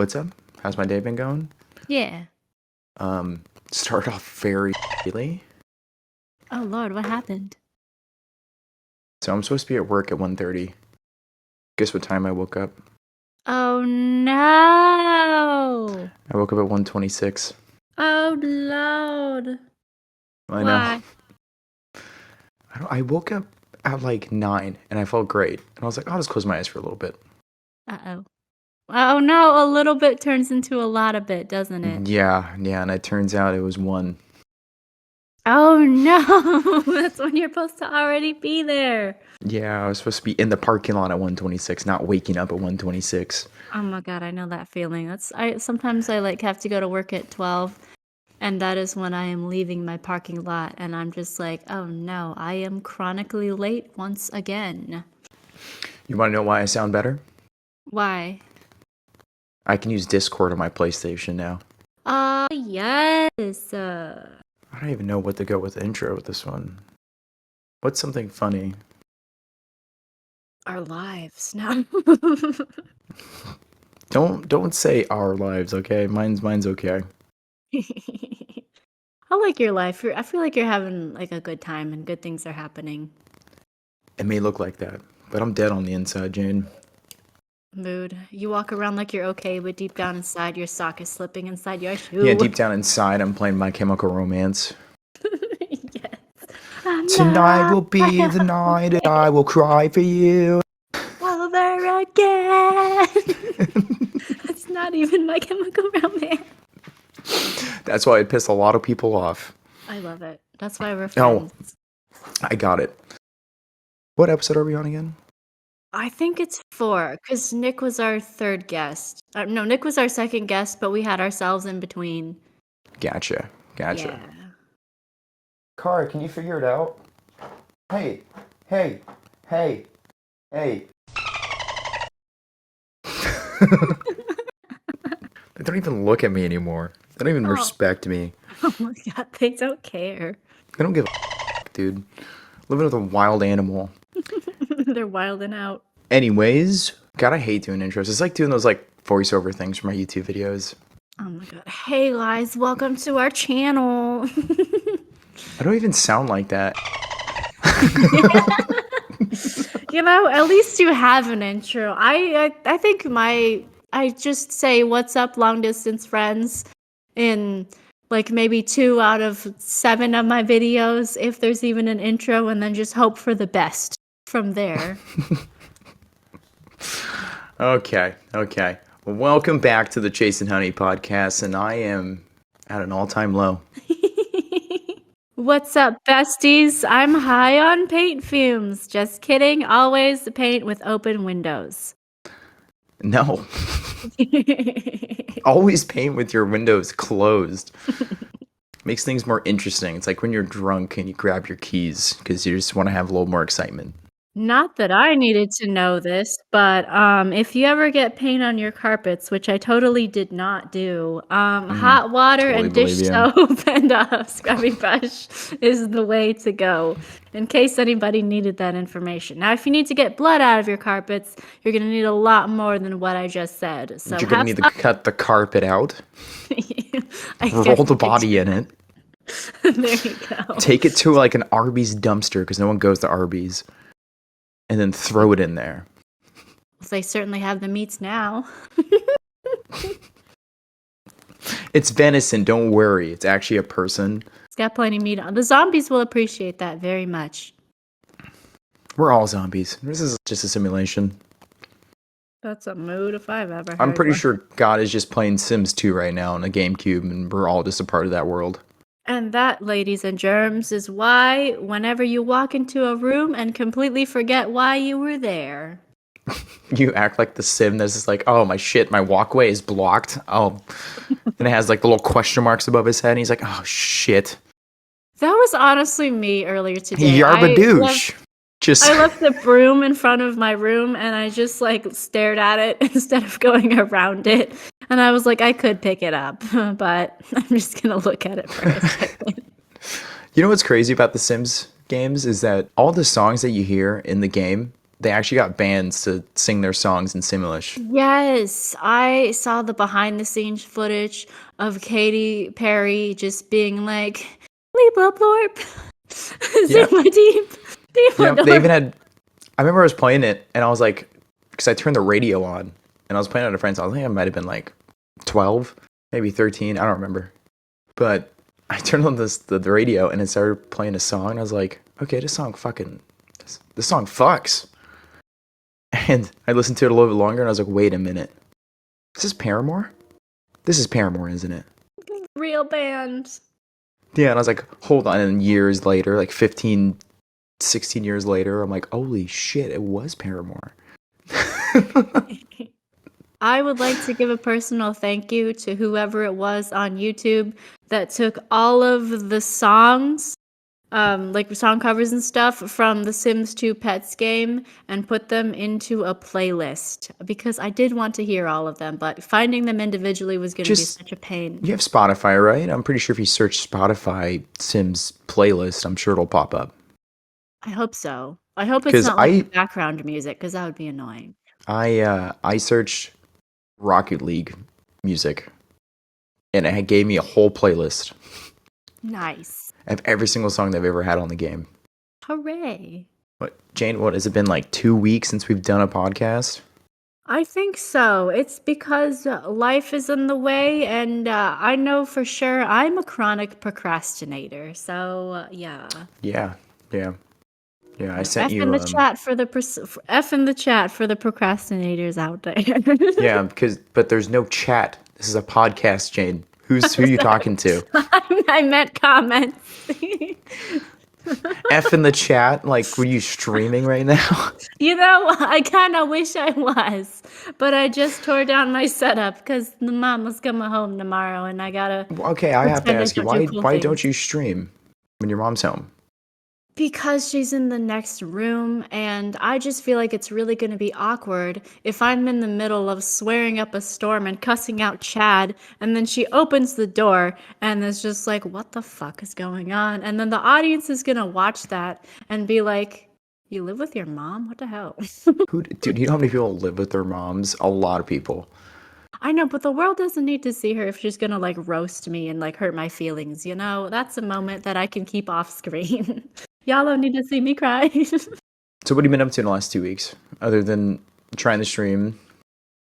What's up? How's my day been going? Yeah. Start off very early. Oh Lord, what happened? So I'm supposed to be at work at 1:30. Guess what time I woke up? Oh no! I woke up at 1:26. Oh Lord! I know. Why? I woke up at like 9 and I felt great. And I was like, I'll just close my eyes for a little bit. Uh-oh. Oh no, a little bit turns into a lot of bit, doesn't it? Yeah, and it turns out it was 1. Oh no! That's when you're supposed to already be there. Yeah, I was supposed to be in the parking lot at 1:26, not waking up at 1:26. Oh my God, I know that feeling. Sometimes I like have to go to work at 12, and that is when I am leaving my parking lot, and I'm just like, oh no, I am chronically late once again. You want to know why I sound better? Why? I can use Discord on my PlayStation now. Yes. I don't even know what to go with the intro with this one. What's something funny? Our lives. No. Don't say our lives, okay? Mine's okay. I like your life. I feel like you're having like a good time and good things are happening. It may look like that, but I'm dead on the inside, Jane. Mood. You walk around like you're okay, but deep down inside, your sock is slipping inside your shoe. Yeah, deep down inside, I'm playing My Chemical Romance. Yes. Tonight will be the night that I will cry for you. Over again. It's not even My Chemical Romance. That's why it pissed a lot of people off. I love it. That's why we're friends. I got it. What episode are we on again? I think it's 4, because Nick was our third guest. No, Nick was our second guest, but we had ourselves in between. Gotcha. Yeah. Car, can you figure it out? Hey. They don't even look at me anymore. They don't even respect me. Oh my God, they don't care. They don't give a dude. Living with a wild animal. They're wilding out. Anyways, God, I hate doing intros. It's like doing those like voiceover things for my YouTube videos. Oh my God. Hey guys, welcome to our channel. I don't even sound like that. At least you have an intro. I think I just say what's up, long distance friends, in like maybe 2 out of 7 of my videos, if there's even an intro, and then just hope for the best from there. Okay. Well, welcome back to the Chasin Honey podcast, and I am at an all-time low. What's up, besties? I'm high on paint fumes. Just kidding. Always paint with open windows. No. Always paint with your windows closed. Makes things more interesting. It's like when you're drunk and you grab your keys because you just want to have a little more excitement. Not that I needed to know this, but if you ever get paint on your carpets, which I totally did not do, hot water Totally and dish believe you. soap and a scrubbing brush is the way to go, in case anybody needed that information. Now, if you need to get blood out of your carpets, you're going to need a lot more than what I just said. So You're going to need to cut the carpet out, roll the body in it. There you go. Take it to like an Arby's dumpster because no one goes to Arby's. And then throw it in there. They certainly have the meats now. It's venison, don't worry. It's actually a person. It's got plenty of meat on. The zombies will appreciate that very much. We're all zombies. This is just a simulation. That's a mood if I've ever heard I'm pretty one. sure God is just playing Sims 2 right now on a GameCube, and we're all just a part of that world. And that, ladies and germs, is why whenever you walk into a room and completely forget why you were there. You act like the Sim that's just like, oh my shit, my walkway is blocked. Oh, and it has like the little question marks above his head, and he's like, oh shit. That was honestly me earlier today. Yarbadoosh. I left the broom in front of my room and I just like stared at it instead of going around it. And I was like, I could pick it up, but I'm just going to look at it for a second. You know what's crazy about the Sims games is that all the songs that you hear in the game, they actually got bands to sing their songs in Simlish. Yes, I saw the behind the scenes footage of Katy Perry just being like, "Leap up, Lorp, Yeah. Zima deep, deep Yeah, they even Lorp." had. I remember I was playing it, and I was like, because I turned the radio on, and I was playing it at a friend's house. I think I might have been like 12, maybe 13. I don't remember. But I turned on the radio, and it started playing a song, and I was like, okay, this song fucks. And I listened to it a little bit longer, and I was like, wait a minute. Is this Paramore? This is Paramore, isn't it? Real band. Yeah, and I was like, hold on. And years later, like 15, 16 years later, I'm like, holy shit, it was Paramore. I would like to give a personal thank you to whoever it was on YouTube that took all of the songs, like song covers and stuff from the Sims 2 Pets game and put them into a playlist because I did want to hear all of them, but finding them individually was going to be Just such a pain. You have Spotify, right? I'm pretty sure if you search Spotify Sims playlist, I'm sure it'll pop up. I hope so. I hope it's 'Cause not like background music because that would be annoying. I searched Rocket League music, and it gave me a whole playlist Nice. of every single song they've ever had on the game. Hooray. What, Jane? What has it been like 2 weeks since we've done a podcast? I think so. It's because life is in the way, and I know for sure I'm a chronic procrastinator. So yeah. Yeah. I sent F you. in the chat for the F in the chat for the procrastinators out there. Yeah, but there's no chat. This is a podcast, Jane. Who are you talking to? I meant comments. F in the chat? Like, were you streaming right now? You know, I kind of wish I was, but I just tore down my setup because the mama's coming home tomorrow, and I gotta. Okay, I have to pretend I ask you, don't do why cool why things. don't you stream when your mom's home? Because she's in the next room, and I just feel like it's really going to be awkward if I'm in the middle of swearing up a storm and cussing out Chad, and then she opens the door and is just like, what the fuck is going on? And then the audience is going to watch that and be like, you live with your mom? What the hell? Dude, you know how many people live with their moms? A lot of people. I know, but the world doesn't need to see her if she's going to like roast me and like hurt my feelings, you know? That's a moment that I can keep off screen. Y'all don't need to see me cry. So what have you been up to in the last 2 weeks, other than trying to stream?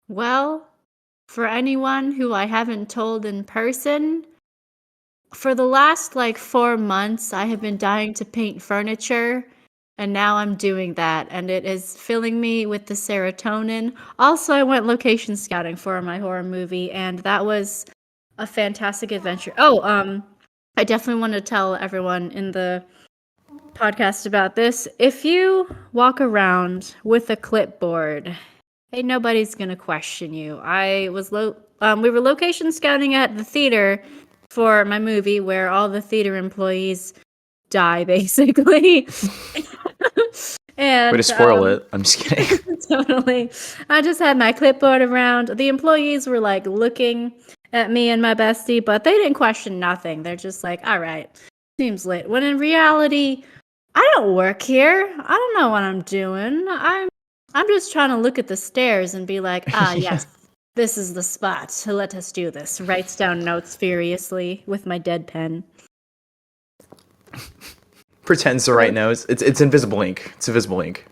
Well, for anyone who I haven't told in person, for the last like 4 months, I have been dying to paint furniture, and now I'm doing that, and it is filling me with the serotonin. Also, I went location scouting for my horror movie, and that was a fantastic adventure. Oh, I definitely want to tell everyone in the podcast about this. If you walk around with a clipboard, hey, nobody's gonna question you. We were location scouting at the theater for my movie, where all the theater employees die, basically. And Way to spoil it. I'm just kidding. totally. I just had my clipboard around. The employees were like looking at me and my bestie, but they didn't question nothing. They're just like, all right, seems lit. When in reality, I don't work here. I don't know what I'm doing. I'm just trying to look at the stairs and be like, yes, this is the spot. Let us do this. Writes down notes furiously with my dead pen. Pretends to write notes. It's invisible ink. It's invisible ink.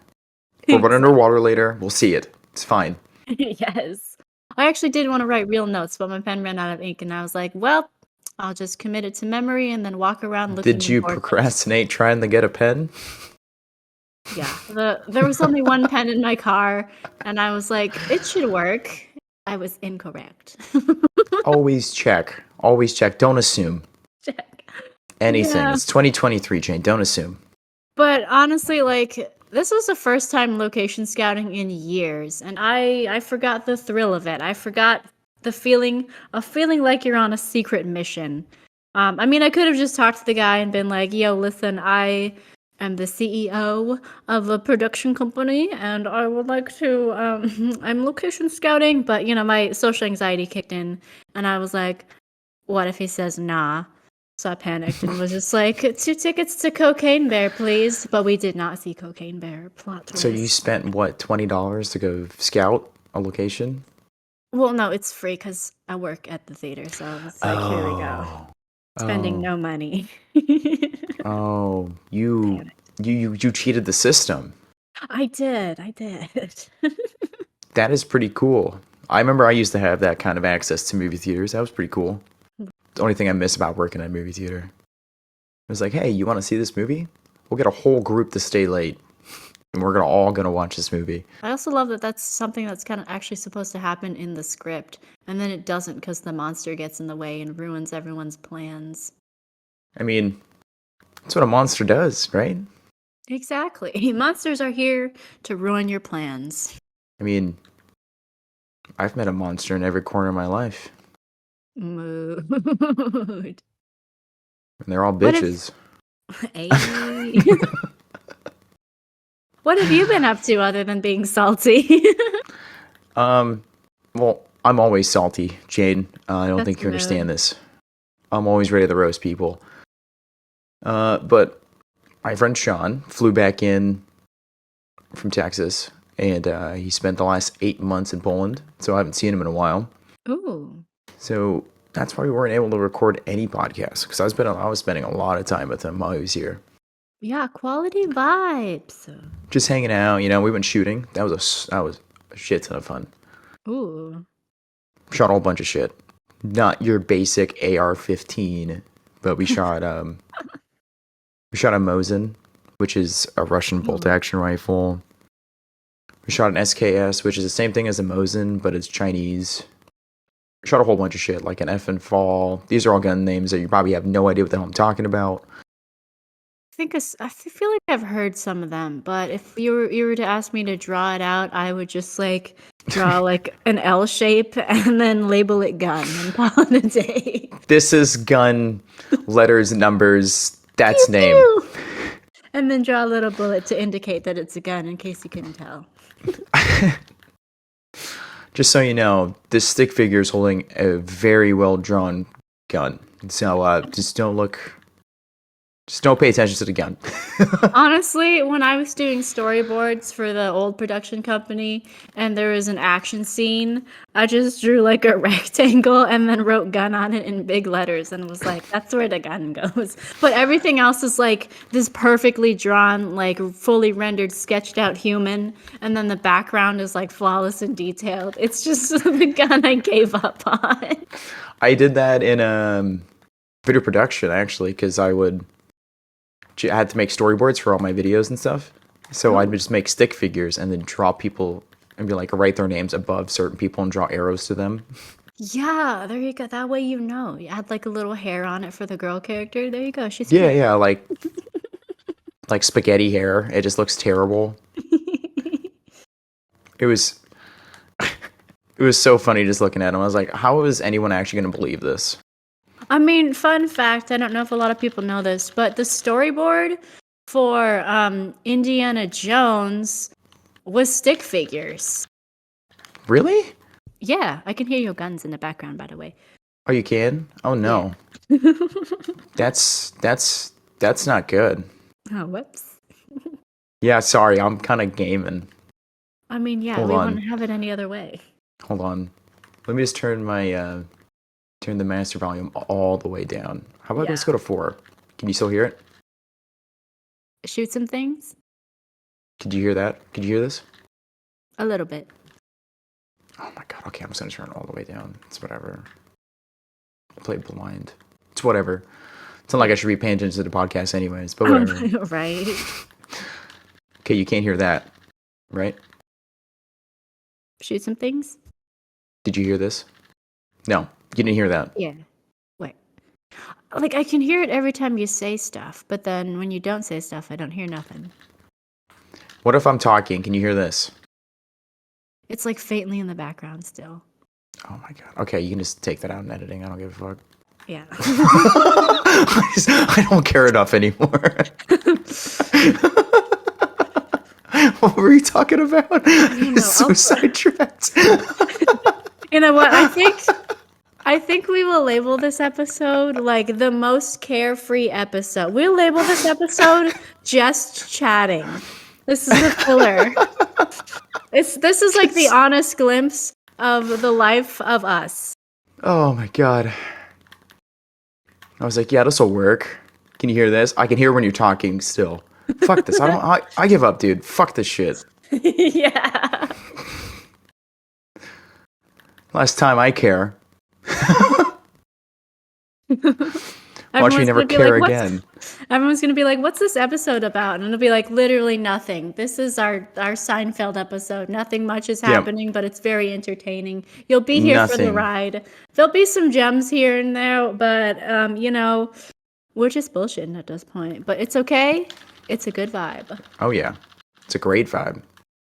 We'll run underwater later. We'll see it. It's fine. Yes. I actually did want to write real notes, but my pen ran out of ink, and I was like, well, I'll just commit it to memory and then walk around looking. Did you procrastinate trying to get a pen? Yeah. There was only one pen in my car, and I was like, it should work. I was incorrect. Always check. Always check. Don't assume Check. anything. Yeah. It's 2023, Jane. Don't assume. But honestly, like, this was the first time location scouting in years, and I forgot the thrill of it. I forgot the feeling of feeling like you're on a secret mission. I mean, I could have just talked to the guy and been like, yo, listen, I am the CEO of a production company, and I would like to, I'm location scouting, but, you know, my social anxiety kicked in, and I was like, what if he says nah? So I panicked and was just like, 2 tickets to Cocaine Bear, please. But we did not see Cocaine Bear. Plot twist. So you spent what, $20 to go scout a location? Well, no, it's free because I work at the theater. So I was like, here we go. Spending no money. Oh, you cheated the system. I did. That is pretty cool. I remember I used to have that kind of access to movie theaters. That was pretty cool. The only thing I miss about working at a movie theater. It was like, hey, you want to see this movie? We'll get a whole group to stay late. And we're all going to watch this movie. I also love that that's something that's kind of actually supposed to happen in the script. And then it doesn't because the monster gets in the way and ruins everyone's plans. I mean, that's what a monster does, right? Exactly. Monsters are here to ruin your plans. I mean, I've met a monster in every corner of my life. Mood. And they're all bitches. Hey. What have you been up to other than being salty? Well, I'm always salty, Jade. I don't That's think you rude. understand this. I'm always ready to roast people. But my friend Sean flew back in from Texas, and he spent the last 8 months in Poland, so I haven't seen him in a while. Ooh. So that's why we weren't able to record any podcasts, because I was spending a lot of time with him while he was here. Yeah, quality vibes. Just hanging out, we went shooting. That was a shit ton of fun. Ooh. Shot a whole bunch of shit. Not your basic AR-15, but we shot a Mosin, which is a Russian bolt-action rifle. We shot an SKS, which is the same thing as a Mosin, but it's Chinese. We shot a whole bunch of shit, like an Effin' Fall. These are all gun names that you probably have no idea what the hell I'm talking about. I feel like I've heard some of them, but if you were to ask me to draw it out, I would just like draw like an L shape and then label it gun and call it a day. This is gun, letters, numbers, that's Pew, name. pew. And then draw a little bullet to indicate that it's a gun in case you couldn't tell. Just so you know, this stick figure is holding a very well drawn gun. So just don't pay attention to the gun. Honestly, when I was doing storyboards for the old production company and there was an action scene, I just drew like a rectangle and then wrote gun on it in big letters and was like, that's where the gun goes. But everything else is like this perfectly drawn, like fully rendered, sketched out human. And then the background is like flawless and detailed. It's just the gun I gave up on. I did that in video production, actually, because I had to make storyboards for all my videos and stuff. So I'd just make stick figures and then draw people and be like, write their names above certain people and draw arrows to them. Yeah, there you go. That way you know. You add like a little hair on it for the girl character. There you go. She's cute. Yeah, like spaghetti hair. It just looks terrible. It was so funny just looking at him. I was like, how is anyone actually going to believe this? I mean, fun fact, I don't know if a lot of people know this, but the storyboard for Indiana Jones was stick figures. Really? Yeah, I can hear your guns in the background, by the way. Oh, you can? Oh no. Yeah. That's not good. Oh, whoops. Yeah, sorry, I'm kind of gaming. I mean, yeah, Hold we on. wouldn't have it any other way. Hold on. Let me just turn the master volume all the way down. How about let's go to 4? Can you still hear it? Shoot some things? Did you hear that? Could you hear this? A little bit. Oh my god, okay, I'm just gonna turn it all the way down. It's whatever. I play blind. It's whatever. It's not like I should be paying attention to the podcast anyways, but whatever. Right. Okay, you can't hear that, right? Shoot some things? Did you hear this? No, you didn't hear that. Yeah. Wait. Like, I can hear it every time you say stuff, but then when you don't say stuff, I don't hear nothing. What if I'm talking? Can you hear this? It's like faintly in the background still. Oh my god. Okay, you can just take that out in editing. I don't give a fuck. Yeah. I don't care enough anymore. What were you talking about? I don't know. So sidetracked. You know what? I I think we will label this episode like the most carefree episode. We'll label this episode just chatting. This is the filler. This is like the honest glimpse of the life of us. Oh my god. I was like, yeah, this will work. Can you hear this? I can hear when you're talking still. Fuck this. I give up, dude. Fuck this shit. Yeah. Last time I care. Watch me never care again. Everyone's gonna be like, "What's this episode about?" And it'll be like, literally nothing. This is our Seinfeld episode. Nothing much is happening, but it's very entertaining. You'll be here for the ride. There'll be some gems here and there, but we're just bullshitting at this point. But it's okay. It's a good vibe. Oh yeah, it's a great vibe.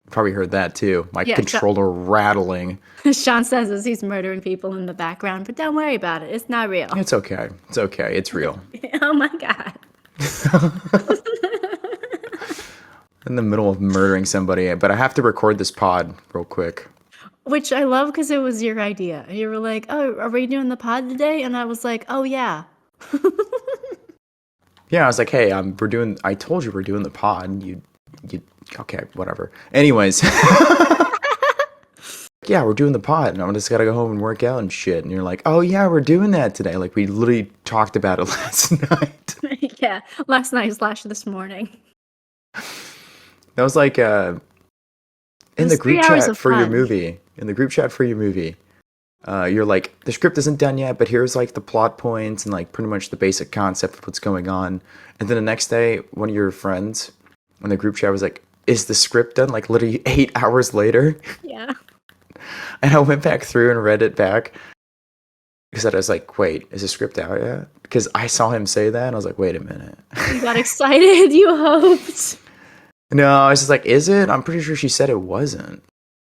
Probably heard that too. My controller rattling. Sean says as he's murdering people in the background, but don't worry about it. It's not real. It's okay. It's okay. It's real. Oh my god. In the middle of murdering somebody, but I have to record this pod real quick. Which I love because it was your idea. You were like, "Oh, are we doing the pod today?" And I was like, "Oh yeah." Yeah, I was like, "Hey, I told you we're doing the pod. You okay, whatever." Anyways. Yeah, we're doing the pod, and I'm just gotta go home and work out and shit. And you're like, "Oh yeah, we're doing that today." Like we literally talked about it last night. Yeah, last night / this morning. That was like in the group chat for your movie. In the group chat for your movie, you're like, the script isn't done yet, but here's like the plot points and like pretty much the basic concept of what's going on. And then the next day, one of your friends in the group chat was like, "Is the script done?" Like literally 8 hours later. Yeah. And I went back through and read it back because I was like, "Wait, is the script out yet?" Because I saw him say that, and I was like, "Wait a minute." You got excited. You hoped. No, I was just like, "Is it?" I'm pretty sure she said it wasn't.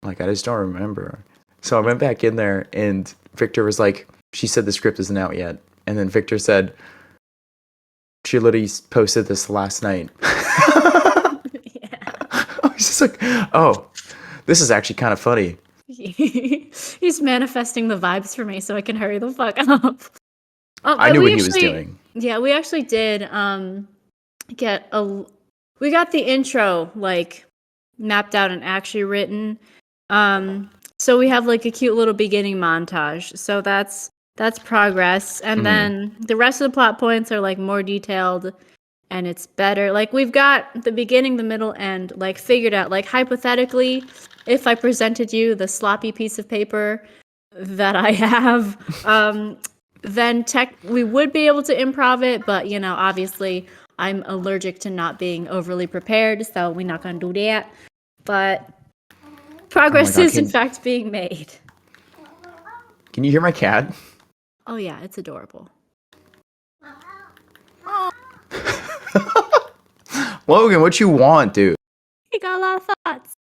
Like, I just don't remember. So I went back in there, and Victor was like, "She said the script isn't out yet." And then Victor said, "She literally posted this last night." Yeah. I was just like, "Oh, this is actually kind of funny." He's manifesting the vibes for me so I can hurry the fuck up. I knew what he was doing. Yeah, we actually did we got the intro like mapped out and actually written. So we have like a cute little beginning montage. So that's progress. And then the rest of the plot points are like more detailed and it's better. Like we've got the beginning, the middle, end like figured out. Like hypothetically, if I presented you the sloppy piece of paper that I have, then we would be able to improv it. But obviously I'm allergic to not being overly prepared, so we're not gonna do that. But progress is in fact being made. Can you hear my cat? Oh yeah, it's adorable. Logan, what you want, dude? You got a lot of thoughts.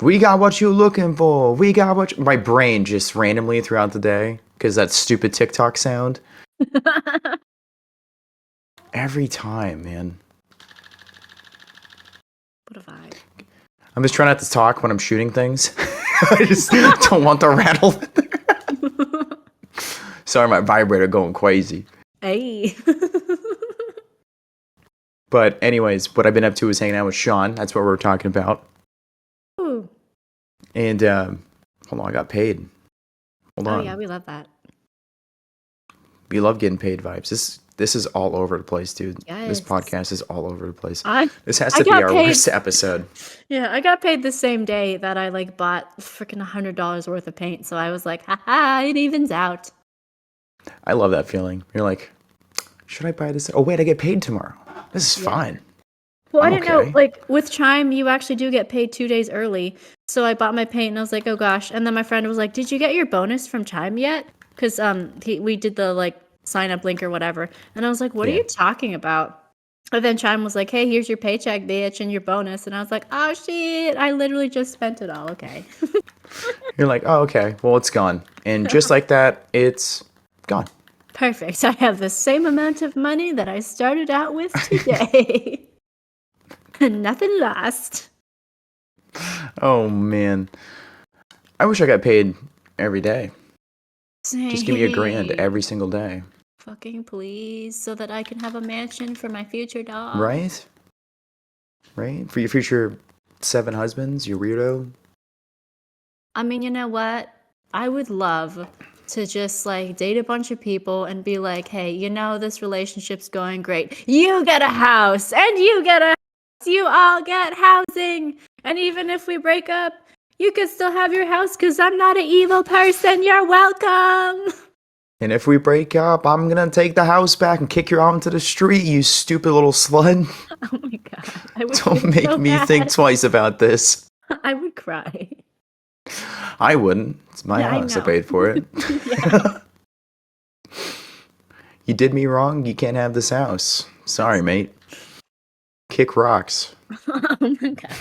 We got what you looking for. We got what my brain just randomly throughout the day, because that stupid TikTok sound. Every time, man. What a vibe. I'm just trying not to talk when I'm shooting things. I just don't want the rattle. Sorry, my vibrator going crazy. Hey. But anyways, what I've been up to is hanging out with Sean. That's what we're talking about. Ooh. And hold on, I got paid. Hold on. Oh yeah, we love that. We love getting paid vibes. This is all over the place, dude. Yes. This podcast is all over the place. This has I to be our paid. worst episode. Yeah, I got paid the same day that I like bought freaking $100 worth of paint. So I was like, haha, it evens out. I love that feeling. You're like, should I buy this? Oh wait, I get paid tomorrow. This is fine. Well, I didn't know, like, with Chime, you actually do get paid 2 days early. So I bought my paint, and I was like, oh, gosh. And then my friend was like, did you get your bonus from Chime yet? Because we did the, like, sign-up link or whatever. And I was like, what are you talking about? And then Chime was like, hey, here's your paycheck, bitch, and your bonus. And I was like, oh, shit, I literally just spent it all. Okay. You're like, oh, okay. Well, it's gone. And just like that, it's gone. Perfect. I have the same amount of money that I started out with today. Nothing lost. Oh, man. I wish I got paid every day. Just give me $1,000 Same. every single day. Fucking please, so that I can have a mansion for my future dog. Right? Right? For your future 7 husbands, you weirdo. I mean, you know what? I would love to just like date a bunch of people and be like, hey, you know, this relationship's going great. You get a house and you get a house. You all get housing. And even if we break up, you can still have your house because I'm not an evil person. You're welcome. And if we break up, I'm gonna take the house back and kick you out into the street, you stupid little slut. Oh my God. I would Don't feel make so me bad. think twice about this. I would cry. I wouldn't. It's my Yeah, I house. I know. paid for it. Yeah. You did me wrong. You can't have this house. Sorry, mate. Kick rocks. Oh my God.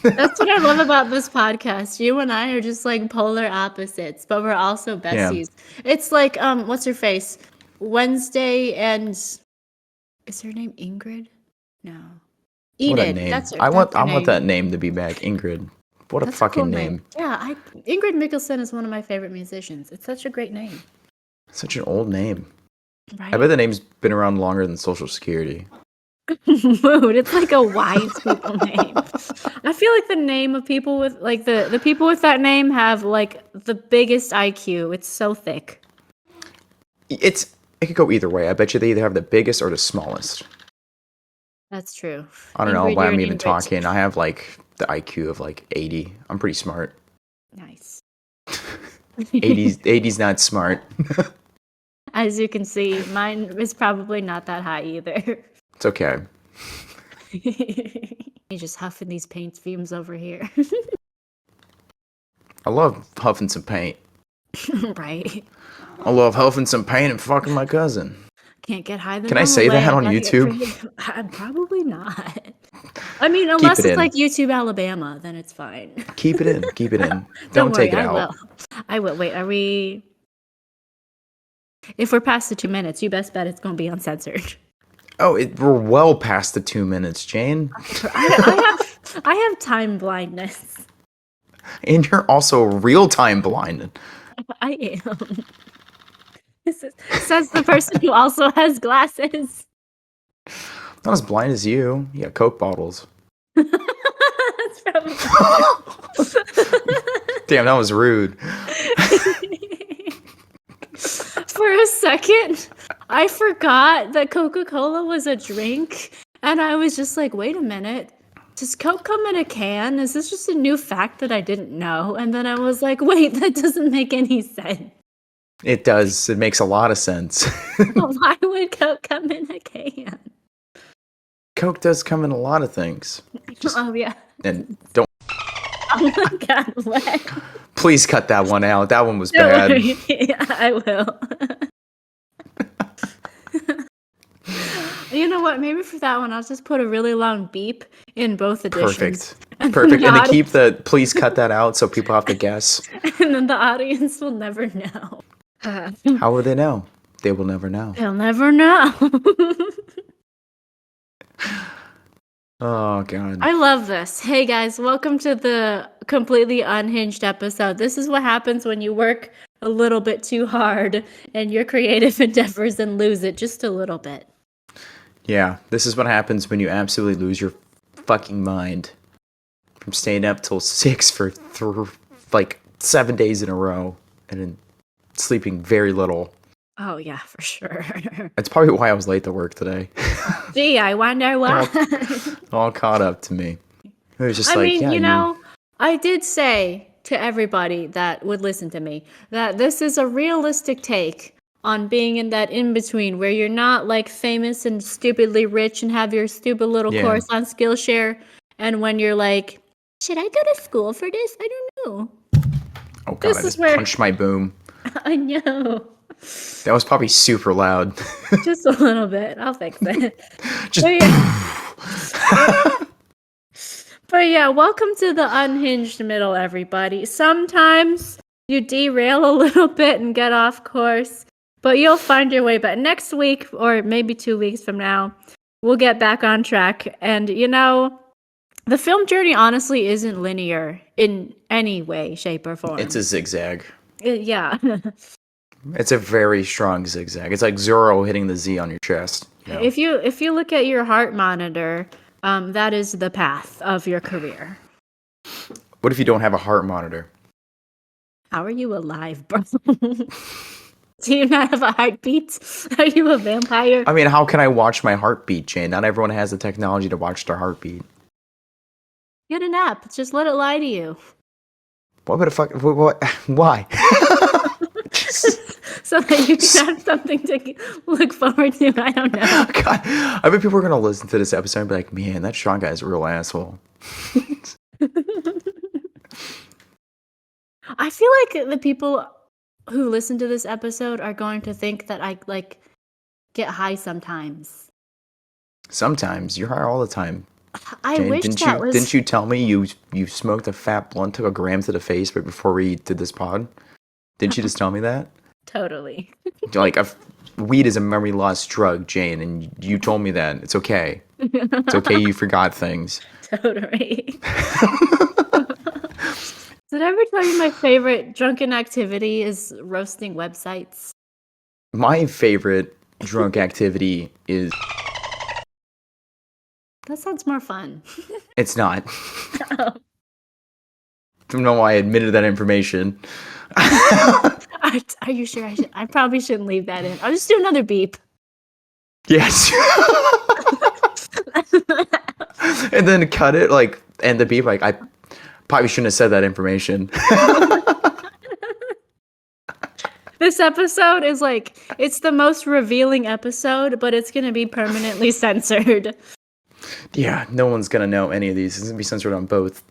That's what I love about this podcast. You and I are just like polar opposites, but we're also besties. It's like what's her face? Wednesday and is her name Ingrid? No. What a Enid. name. That's her. I want that's her name. that name to be back. Ingrid. What a That's fucking cool name. Yeah, Ingrid Michaelson is one of my favorite musicians. It's such a great name. Such an old name. Right? I bet the name's been around longer than Social Security. Mood. It's like a wise people name. I feel like the name of people with like the people with that name have like the biggest IQ. It's so thick. It could go either way. I bet you they either have the biggest or the smallest. That's true. I don't know Ingrid, why you're I'm an even Ingrid. talking. I have like the IQ of like 80. I'm pretty smart. Nice. 80's not smart. As you can see, mine is probably not that high either. It's okay. You're just huffing these paint fumes over here. I love huffing some paint. Right. I love huffing some paint and fucking my cousin. Can't get high. Can I say that on YouTube? Probably not. I mean, unless it it's in. like YouTube Alabama, then it's fine. Keep it in. Keep it in. Don't take worry, it out. I will. Wait, are we? If we're past the 2 minutes, you best bet it's going to be uncensored. Oh, we're well past the 2 minutes, Jane. I have time blindness. And you're also real-time blind. I am. Says the person who also has glasses. Not as blind as you. You got Coke bottles. That's probably Damn, that was rude. For a second, I forgot that Coca-Cola was a drink, and I was just like, wait a minute. Does Coke come in a can? Is this just a new fact that I didn't know? And then I was like, wait, that doesn't make any sense. It does. It makes a lot of sense. Why would Coke come in a can? Coke does come in a lot of things. Oh, yeah. And don't. Oh my God, what? Please cut that one out. That one was Don't bad. worry. Yeah, I will. You know what? Maybe for that one, I'll just put a really long beep in both editions. Perfect. And Perfect. the And to audi- keep the please cut that out so people have to guess. And then the audience will never know. How will they know? They will never know. They'll never know. Oh, God. I love this. Hey guys, welcome to the completely unhinged episode. This is what happens when you work a little bit too hard in your creative endeavors and lose it just a little bit. Yeah, this is what happens when you absolutely lose your fucking mind. From staying up till 6 for like 7 days in a row and then sleeping very little. Oh yeah, for sure. That's probably why I was late to work today. Gee, I wonder why. All caught up to me. It was just I like, mean, yeah, you know, I did say to everybody that would listen to me that this is a realistic take on being in that in-between where you're not like famous and stupidly rich and have your stupid little course on Skillshare, and when you're like, should I go to school for this? I don't know. Oh God, this I is just where- punched my boom. I know. That was probably super loud. Just a little bit. I'll fix it. Just But yeah, welcome to the unhinged middle, everybody. Sometimes you derail a little bit and get off course, but you'll find your way back. Next week, or maybe 2 weeks from now, we'll get back on track. And, you know, the film journey honestly isn't linear in any way, shape, or form. It's a zigzag. Yeah. It's a very strong zigzag. It's like Zoro hitting the Z on your chest. You know? If you look at your heart monitor, that is the path of your career. What if you don't have a heart monitor? How are you alive, bro? Do you not have a heartbeat? Are you a vampire? I mean, how can I watch my heartbeat, Jane? Not everyone has the technology to watch their heartbeat. Get an app. Just let it lie to you. What would a fuck? What? Why? So that you can have something to look forward to. I don't know. God, I bet people are gonna listen to this episode and be like, "Man, that Sean guy's a real asshole." I feel like the people who listen to this episode are going to think that I like get high sometimes. Sometimes you're high all the time. I Jane, wish that was didn't you tell me you smoked a fat blunt, took a gram to the face right before we did this pod? Didn't you just tell me that? totally. Like, weed is a memory loss drug, Jane, and you told me that. It's okay. It's okay. You forgot things. Totally. Did I ever tell you my favorite drunken activity is roasting websites? My favorite drunk activity is. That sounds more fun. It's not. I don't know why I admitted that information. Are you sure I probably shouldn't leave that in. I'll just do another beep. Yes. And then cut it, like, and the beep, like, I probably shouldn't have said that information. This episode is like, it's the most revealing episode, but it's going to be permanently censored. Yeah, no one's going to know any of these. It's going to be censored on both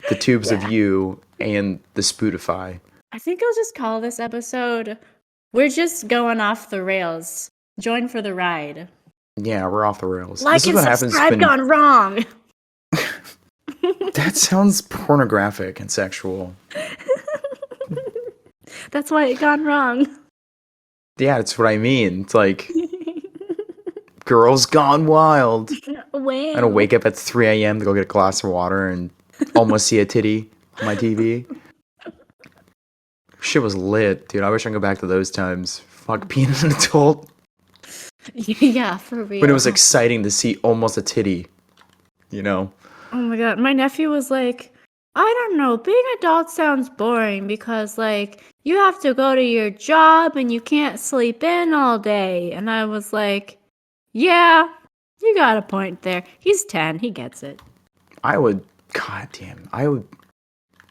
the tubes of you and the Spotify. I think I'll just call this episode, We're Just Going Off the Rails. Join for the ride. Yeah, we're off the rails. Like this is and what subscribe gone wrong. That sounds pornographic and sexual. That's why it gone wrong. Yeah, that's what I mean. It's like, girls gone wild. Wow. I'm gonna wake up at 3 a.m. to go get a glass of water and almost see a titty on my TV. Shit was lit, dude. I wish I could go back to those times. Fuck, being an adult. Yeah, for real. When it was exciting to see almost a titty. You know? Oh my god, my nephew was like, I don't know, being adult sounds boring because, like, you have to go to your job and you can't sleep in all day. And I was like, yeah, you got a point there. He's 10, he gets it. I would, goddamn,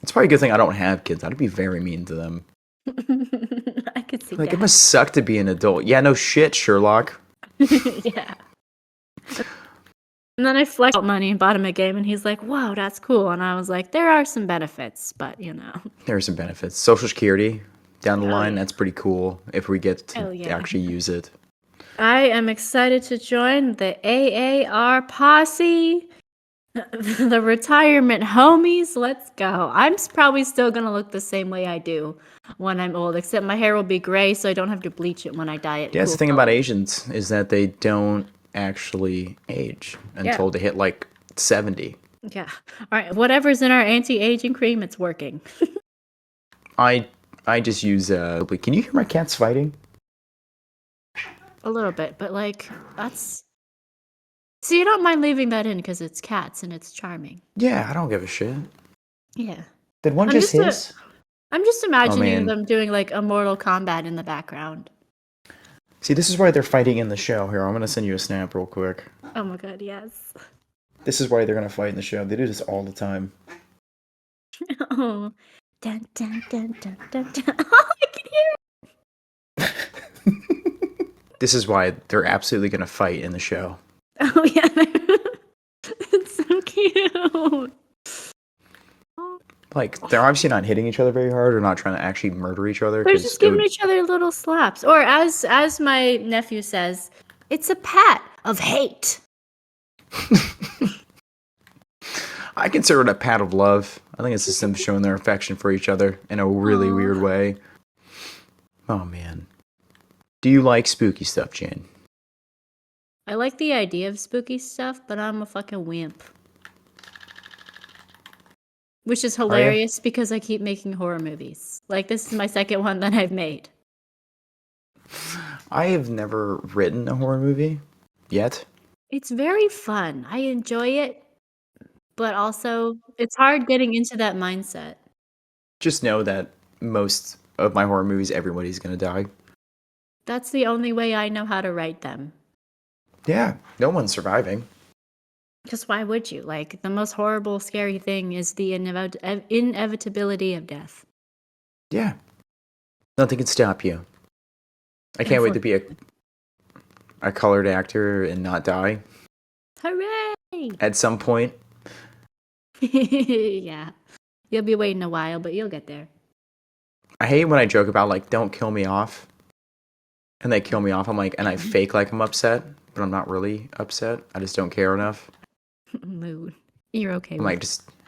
it's probably a good thing I don't have kids. I'd be very mean to them. I could see Like, that. it must suck to be an adult. Yeah, no shit, Sherlock. Yeah. And then I flexed out money and bought him a game, and he's like, wow, that's cool. And I was like, there are some benefits, but, you know. There are some benefits. Social Security, down the line, yeah. that's pretty cool if we get to actually use it. I am excited to join the AAR posse, the retirement homies. Let's go. I'm probably still going to look the same way I do when I'm old, except my hair will be gray, so I don't have to bleach it when I dye it. Yeah, that's the thing about Asians is that they don't actually age until they hit like 70. Yeah. All right. Whatever's in our anti-aging cream, it's working. I just use can you hear my cats fighting? A little bit, but like that's. So you don't mind leaving that in because it's cats and it's charming. Yeah, I don't give a shit. Yeah. Did one just hiss? I'm just imagining them doing like a Mortal Kombat in the background. See, this is why they're fighting in the show. Here, I'm gonna send you a snap real quick. Oh my god, yes. This is why they're gonna fight in the show. They do this all the time. Oh. Dun, dun, dun, dun, dun, dun. Oh, I can hear it. This is why they're absolutely gonna fight in the show. Oh yeah. It's so cute. Like, they're obviously not hitting each other very hard or not trying to actually murder each other. They're just giving each other little slaps. Or as my nephew says, it's a pat of hate. I consider it a pat of love. I think it's just them showing their affection for each other in a really weird way. Oh, man. Do you like spooky stuff, Jane? I like the idea of spooky stuff, but I'm a fucking wimp. Which is Are you? hilarious because I keep making horror movies. Like, this is my second one that I've made. I have never written a horror movie yet. It's very fun. I enjoy it, but also it's hard getting into that mindset. Just know that most of my horror movies, everybody's gonna die. That's the only way I know how to write them. Yeah, no one's surviving. Because why would you? Like, the most horrible, scary thing is the inevitability of death. Yeah, nothing can stop you. I can't wait to be a colored actor and not die Hooray! at some point. Yeah. You'll be waiting a while, but you'll get there. I hate when I joke about like, don't kill me off, and they kill me off. I'm like, and I fake like I'm upset, but I'm not really upset. I just don't care enough. Mood. You're okay I'm with like,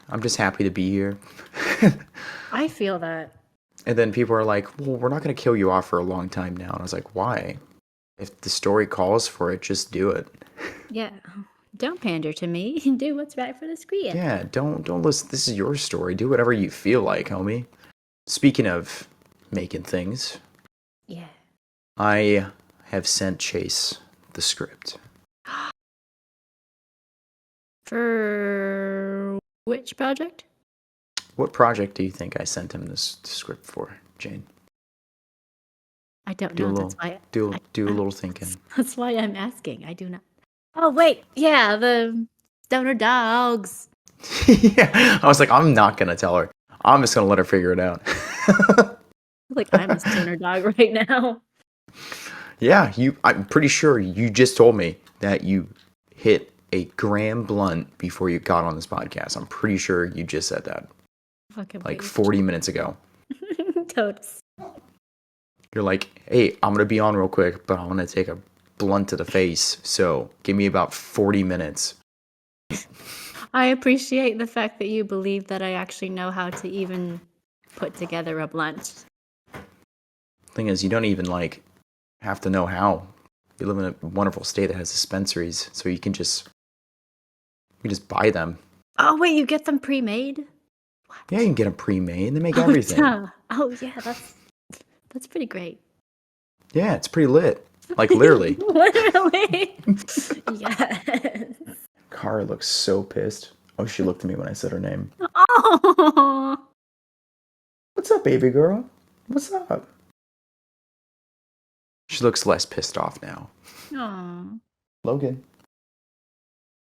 I'm just happy to be here. I feel that. And then people are like, well, we're not going to kill you off for a long time now. And I was like, why? If the story calls for it, just do it. Yeah. Don't pander to me. Do what's right for the screen. Yeah, don't listen. This is your story. Do whatever you feel like, homie. Speaking of making things, Yeah. I have sent Chase the script. For which project? What project do you think I sent him this script for, Jane? I don't Do a know. little, That's why. do a little thinking. That's why I'm asking. I do not. Oh wait, yeah, the stoner dogs. Yeah, I was like, I'm not gonna tell her. I'm just gonna let her figure it out. Like, I'm a stoner dog right now. Yeah, I'm pretty sure you just told me that you hit a gram blunt before you got on this podcast. I'm pretty sure you just said that Fucking like 40 minutes ago. Totes. You're like, hey, I'm gonna be on real quick, but I'm gonna take a blunt to the face. So give me about 40 minutes. I appreciate the fact that you believe that I actually know how to even put together a blunt. Thing is, you don't even like have to know how. You live in a wonderful state that has dispensaries, so you just buy them. Oh wait, you get them pre-made? What? Yeah, you can get them pre-made. They make everything. Oh yeah, that's pretty great. Yeah, it's pretty lit. Like literally. Literally. Yes. Kara looks so pissed. Oh, she looked at me when I said her name. Oh. What's up, baby girl? What's up? She looks less pissed off now. Aw. Logan.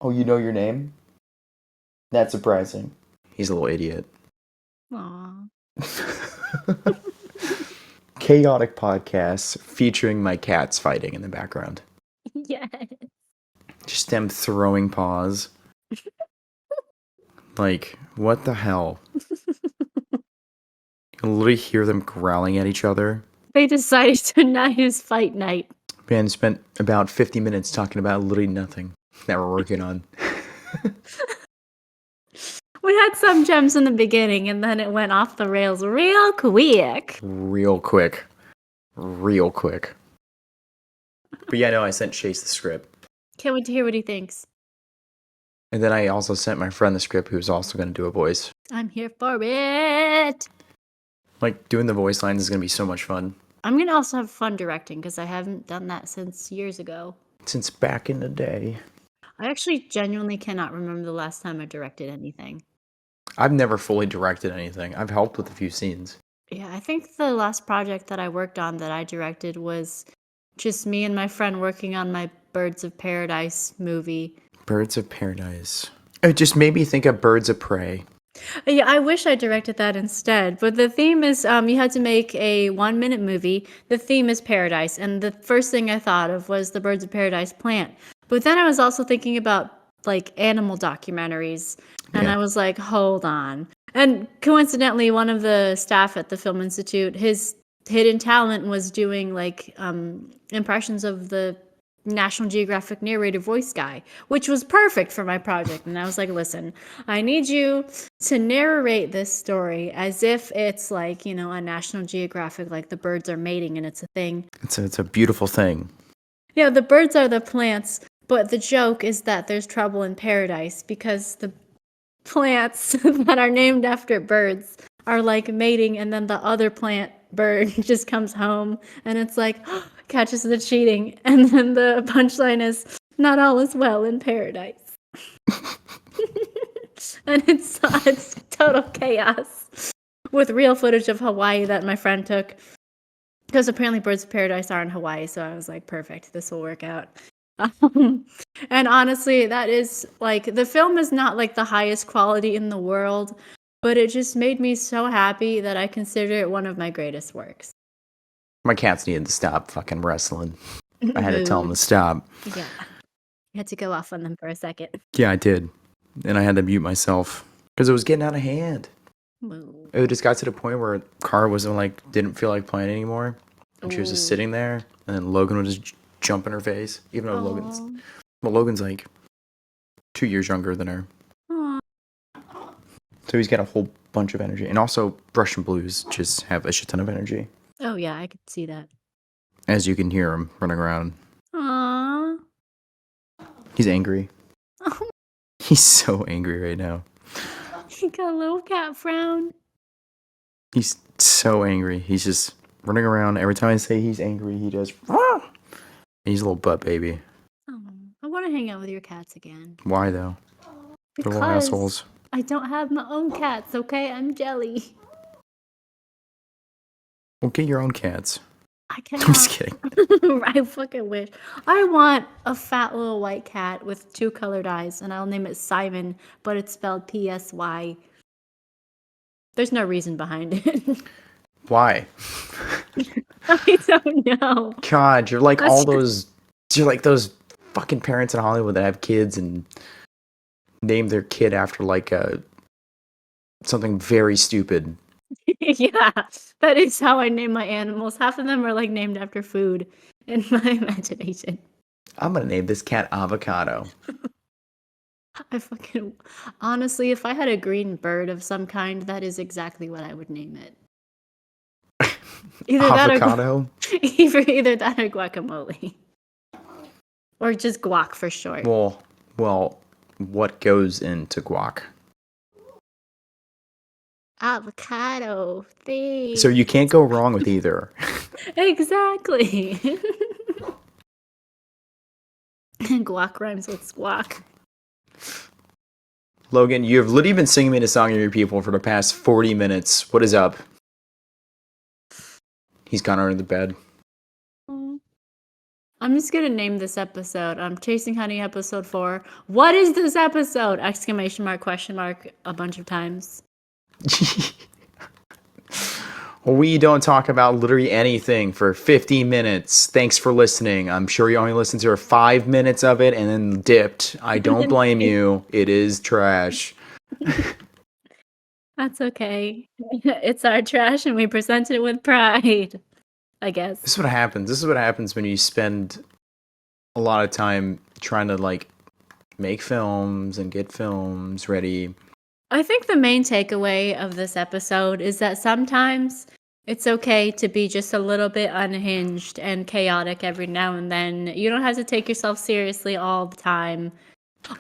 Oh, you know your name? That's surprising. He's a little idiot. Aw. Chaotic podcasts featuring my cats fighting in the background. Yes. Just them throwing paws. Like, what the hell? You can literally hear them growling at each other. They decided tonight is fight night. Man, spent about 50 minutes talking about literally nothing that we're working on. We had some gems in the beginning, and then it went off the rails real quick. Real quick. But yeah, no, I sent Chase the script. Can't wait to hear what he thinks. And then I also sent my friend the script, who's also going to do a voice. I'm here for it. Like, doing the voice lines is going to be so much fun. I'm going to also have fun directing, because I haven't done that since years ago. Since back in the day. I actually genuinely cannot remember the last time I directed anything. I've never fully directed anything. I've helped with a few scenes. Yeah, I think the last project that I worked on that I directed was just me and my friend working on my Birds of Paradise movie. Birds of Paradise. It just made me think of Birds of Prey. Yeah, I wish I directed that instead. But the theme is you had to make a 1-minute movie. The theme is paradise. And the first thing I thought of was the Birds of Paradise plant. But then I was also thinking about like animal documentaries. And Yeah. I was like, hold on. And coincidentally, one of the staff at the Film Institute, his hidden talent was doing like impressions of the National Geographic narrator voice guy, which was perfect for my project. And I was like, listen, I need you to narrate this story as if it's like, you know, a National Geographic, like the birds are mating and it's a thing. It's a beautiful thing. Yeah, the birds are the plants, but the joke is that there's trouble in paradise because plants that are named after birds are like mating, and then the other plant bird just comes home and it's like catches the cheating, and then the punchline is not all is well in paradise. And it's total chaos with real footage of Hawaii that my friend took, because apparently birds of paradise are in Hawaii. So I was like, perfect, this will work out. And honestly, that is like, the film is not like the highest quality in the world, but it just made me so happy that I consider it one of my greatest works. My cats needed to stop fucking wrestling. I had to tell them to stop. Yeah. I had to go off on them for a second. Yeah, I did. And I had to mute myself because it was getting out of hand. Moo. It just got to the point where Cara wasn't like, didn't feel like playing anymore. And she was just sitting there. And then Logan would just jump in her face. Even though Logan's like 2 years younger than her. Aww. So he's got a whole bunch of energy. And also, Russian Blues just have a shit ton of energy. Oh, yeah, I could see that. As you can hear him running around. Aww. He's angry. Oh, He's so angry right now. he got a little cat frown. He's so angry. He's just running around. Every time I say he's angry, he does. "Rah!" He's a little butt baby. Oh, I want to hang out with your cats again. Why though? They're little Because assholes. I don't have my own cats, okay? I'm jelly. Well, get your own cats. I cannot. I'm just kidding. I fucking wish. I want a fat little white cat with 2 colored eyes, and I'll name it Simon, but it's spelled P-S-Y. There's no reason behind it. Why? I don't know. God, you're like all those. You're like those fucking parents in Hollywood that have kids and name their kid after like something very stupid. Yeah, that is how I name my animals. Half of them are like named after food in my imagination. I'm gonna name this cat Avocado. I fucking honestly, if I had a green bird of some kind, that is exactly what I would name it. Either Avocado. either that or guacamole, or just guac for short. Well, what goes into guac? Avocado. Thanks. So you can't go wrong with either. Exactly. Guac rhymes with squawk. Logan, you have literally been singing me the song of your people for the past 40 minutes. What is up? He's gone under the bed. I'm just gonna name this episode Chasing Honey episode 4. What is this episode? Exclamation mark, question mark, a bunch of times. We don't talk about literally anything for 50 minutes. Thanks for listening. I'm sure you only listened to 5 minutes of it and then dipped. I don't blame you. It is trash. That's okay. It's our trash and we present it with pride, I guess. This is what happens. This is what happens when you spend a lot of time trying to like make films and get films ready. I think the main takeaway of this episode is that sometimes it's okay to be just a little bit unhinged and chaotic every now and then. You don't have to take yourself seriously all the time.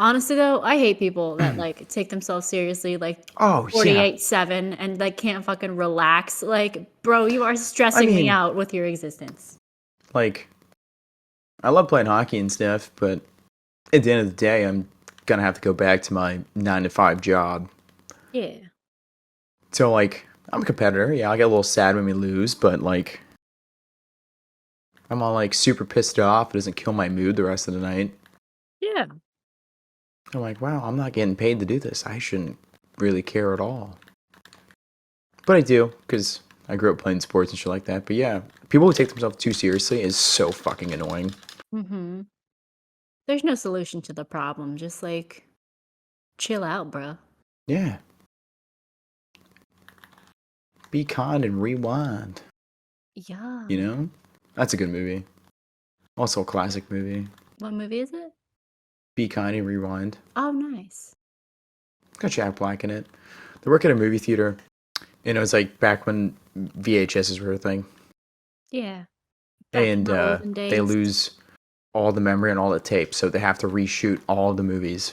Honestly, though, I hate people that like take themselves seriously like 48/7 and like can't fucking relax. Like, bro, you are stressing me out with your existence. Like, I love playing hockey and stuff, but at the end of the day, I'm gonna have to go back to my 9-to-5 job. Yeah. So, like, I'm a competitor. Yeah, I get a little sad when we lose, but, like, I'm all, like, super pissed off. It doesn't kill my mood the rest of the night. Yeah. I'm like, wow, I'm not getting paid to do this. I shouldn't really care at all. But I do, because I grew up playing sports and shit like that. But, yeah, people who take themselves too seriously is so fucking annoying. Mm-hmm. There's no solution to the problem. Just, like, chill out, bro. Yeah. Be kind and rewind. Yeah. You know? That's a good movie. Also a classic movie. What movie is it? Be Kind and Rewind. Oh, nice. It's got Jack Black in it. They work at a movie theater. And it was like back when VHSs were a thing. Yeah. And they lose all the memory and all the tape. So they have to reshoot all the movies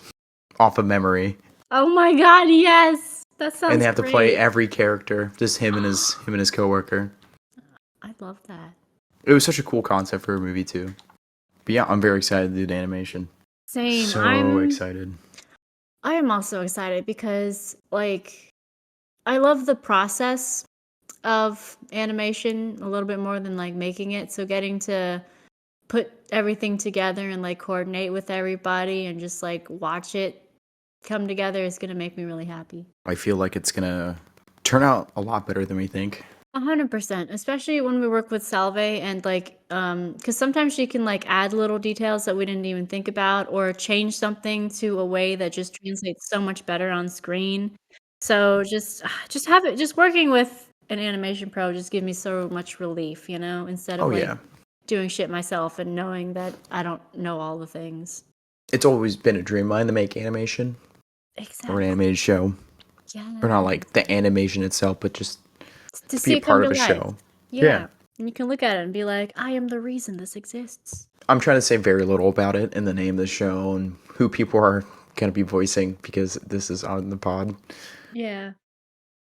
off of memory. Oh my god, yes! That sounds And they have to play great. every character, just him and his coworker. I love that. It was such a cool concept for a movie too. But yeah, I'm very excited to do the animation. Same. So excited. I am also excited because like I love the process of animation a little bit more than like making it. So getting to put everything together and like coordinate with everybody and just like watch it come together is gonna make me really happy. I feel like it's gonna turn out a lot better than we think. 100%, especially when we work with Salve and like, because sometimes she can like add little details that we didn't even think about or change something to a way that just translates so much better on screen. So just working with an animation pro just gives me so much relief, instead of Oh like yeah. doing shit myself and knowing that I don't know all the things. It's always been a dream of mine to make animation or an Exactly. animated show. Yeah. Or not like the animation itself, but just To to see be a it come part to of a life. show. Yeah. And you can look at it and be like, I am the reason this exists. I'm trying to say very little about it in the name of the show and who people are going to be voicing because this is on the pod. Yeah.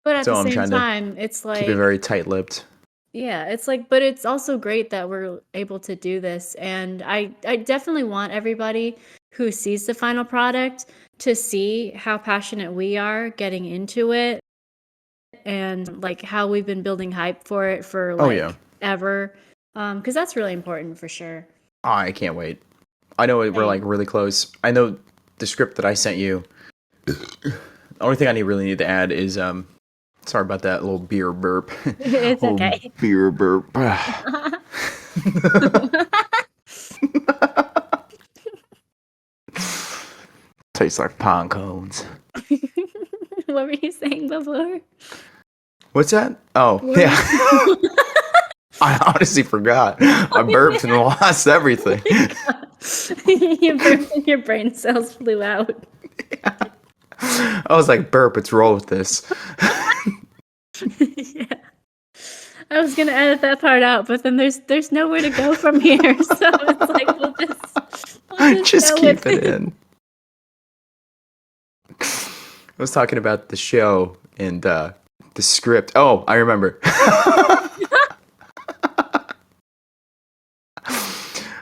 But at So the I'm same trying to time, it's keep it like, very tight-lipped. yeah, it's like, but it's also great that we're able to do this. And I definitely want everybody who sees the final product to see how passionate we are getting into it and like how we've been building hype for it for Oh like yeah. ever. Because that's really important for sure. I can't wait. I know we're like Same. really close. I know the script that I sent you. The only thing I really need to add is sorry about that little beer burp. It's Little okay. beer burp. Tastes like pine cones. What were you saying before? What's that? Oh, What yeah. were you- I honestly forgot. I burped and lost everything. You burped and your brain cells flew out. I was like, burp, let's roll with this. Yeah. I was gonna edit that part out, but then there's nowhere to go from here, so it's like we'll Just go keep with it in. I was talking about the show and the script. Oh, I remember.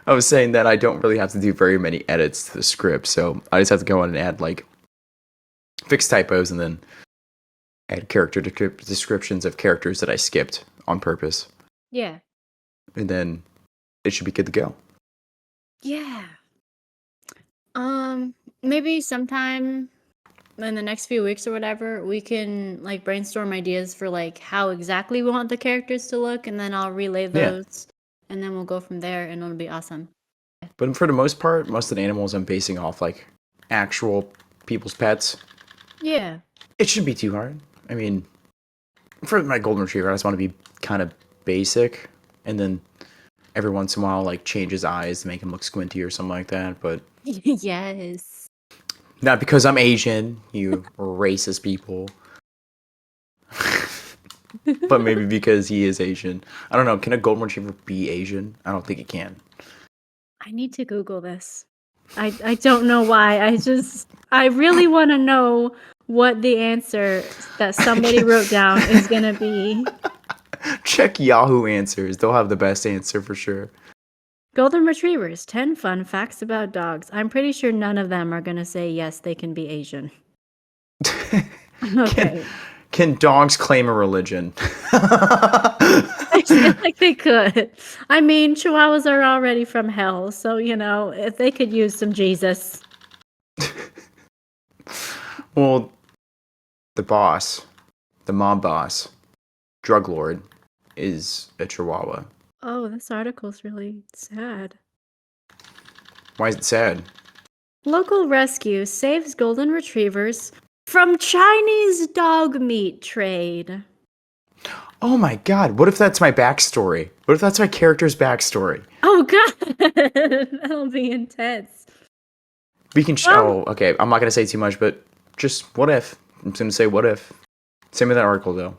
I was saying that I don't really have to do very many edits to the script, so I just have to go in and add like fix typos and then add character descriptions of characters that I skipped on purpose, Yeah. and then it should be good to go. Yeah. Maybe sometime in the next few weeks or whatever, we can like brainstorm ideas for like how exactly we want the characters to look, and then I'll relay Yeah. those, and then we'll go from there, and it'll be awesome. But for the most part, most of the animals I'm basing off like actual people's pets. Yeah. It shouldn't be too hard. I mean, for my golden retriever, I just want to be kind of basic, and then every once in a while, like change his eyes to make him look squinty or something like that. But Yes. not because I'm Asian, you racist people. But maybe because he is Asian. I don't know. Can a golden retriever be Asian? I don't think it can. I need to Google this. I don't know why. I really want to know what the answer that somebody wrote down is going to be. Check Yahoo Answers. They'll have the best answer for sure. Golden Retrievers, 10 fun facts about dogs. I'm pretty sure none of them are going to say yes, they can be Asian. Okay. Can dogs claim a religion? I feel like they could. I mean, Chihuahuas are already from hell, so, if they could use some Jesus. Well, the boss, the mob boss, drug lord, is a Chihuahua. Oh, this article's really sad. Why is it sad? Local rescue saves golden retrievers from Chinese dog meat trade. Oh my god, what if that's my backstory? What if that's my character's backstory? Oh god, that'll be intense. We can Well- okay, I'm not gonna say too much, but just what if? I'm just gonna say what if. Same with that article though.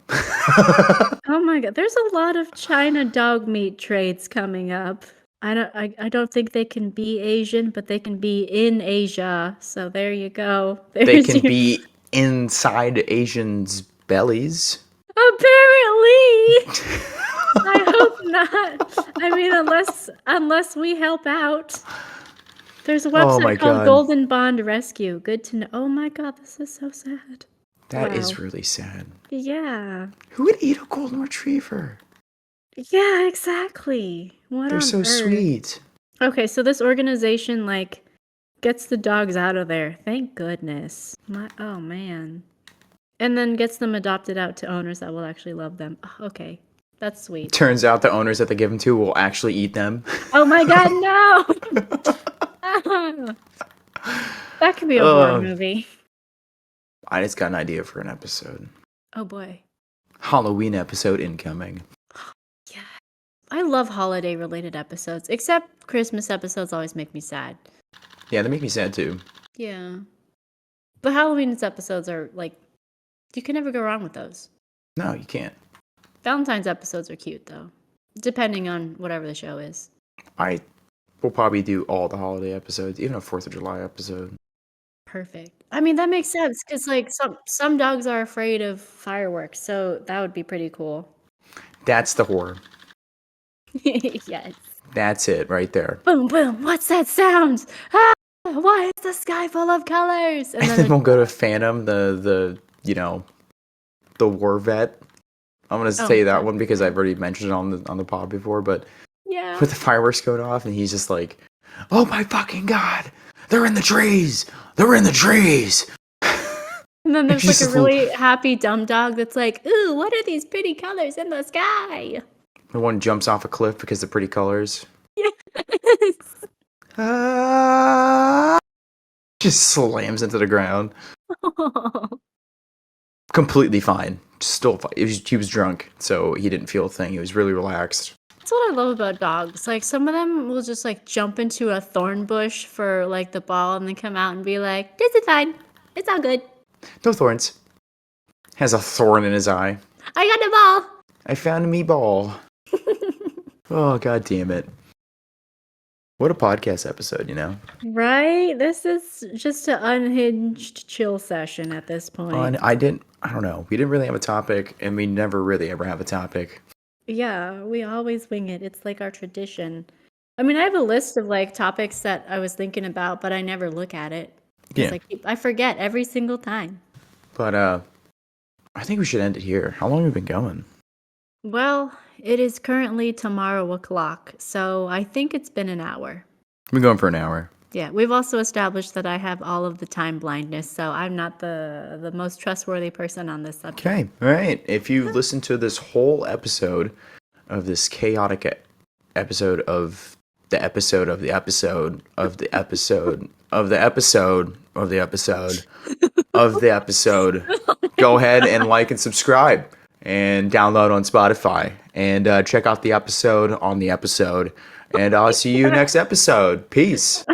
Oh my god, there's a lot of China dog meat trades coming up. I don't think they can be Asian, but they can be in Asia. So there you go. They There's can your be inside Asians' bellies. apparently. I hope not. I mean, unless we help out. There's a Oh my website called god. Golden Bond Rescue. Good to know. Oh my god, this is so sad. That Wow. is really sad. Yeah. Who would eat a golden retriever? Yeah, exactly. What They're on so earth? sweet. Okay, so this organization like gets the dogs out of there. Thank goodness. Oh man. And then gets them adopted out to owners that will actually love them. Oh, okay. That's sweet. Turns out the owners that they give them to will actually eat them. Oh my god, no! That could be a horror movie. I just got an idea for an episode. Oh boy. Halloween episode incoming. Yeah. I love holiday related episodes, except Christmas episodes always make me sad. Yeah, they make me sad too. Yeah. But Halloween's episodes are like, you can never go wrong with those. No, you can't. Valentine's episodes are cute though, depending on whatever the show is. I will probably do all the holiday episodes, even a 4th of July episode. Perfect. I mean, that makes sense because like some dogs are afraid of fireworks, so that would be pretty cool. That's the horror. Yes. That's it right there. Boom, boom. What's that sound? Ah, why is the sky full of colors? And then we'll go to Phantom, the war vet. I'm gonna say that one because I've already mentioned it on the pod before, but yeah, with the fireworks going off, and he's just like, "Oh my fucking god, they're in the trees! They're in the trees!" And then there's like a really happy dumb dog that's like, "Ooh, what are these pretty colors in the sky?" The one jumps off a cliff because of pretty colors. Yes. Just slams into the ground. Completely fine. Still fine. He was drunk, so he didn't feel a thing. He was really relaxed. That's what I love about dogs. Like some of them will just like jump into a thorn bush for like the ball and then come out and be like, "This is fine. It's all good." No thorns. Has a thorn in his eye. I got the ball. I found a me ball. Oh, god damn it. What a podcast episode, you know? Right? This is just an unhinged chill session at this point. I don't know. We didn't really have a topic, and we never really ever have a topic. Yeah, we always wing it. It's like our tradition. I mean, I have a list of like topics that I was thinking about, but I never look at it. Yeah. I forget every single time. But I think we should end it here. How long have we been going? Well, it is currently tomorrow o'clock, so I think it's been an hour. We've been going for an hour. Yeah, we've also established that I have all of the time blindness, so I'm not the most trustworthy person on this subject. Okay, all right. If you listen to this whole episode of this chaotic episode of the episode of the episode of the episode of the episode of the episode of the episode, go ahead and like and subscribe and download on Spotify and check out the episode on the episode. And I'll see you next episode. Peace.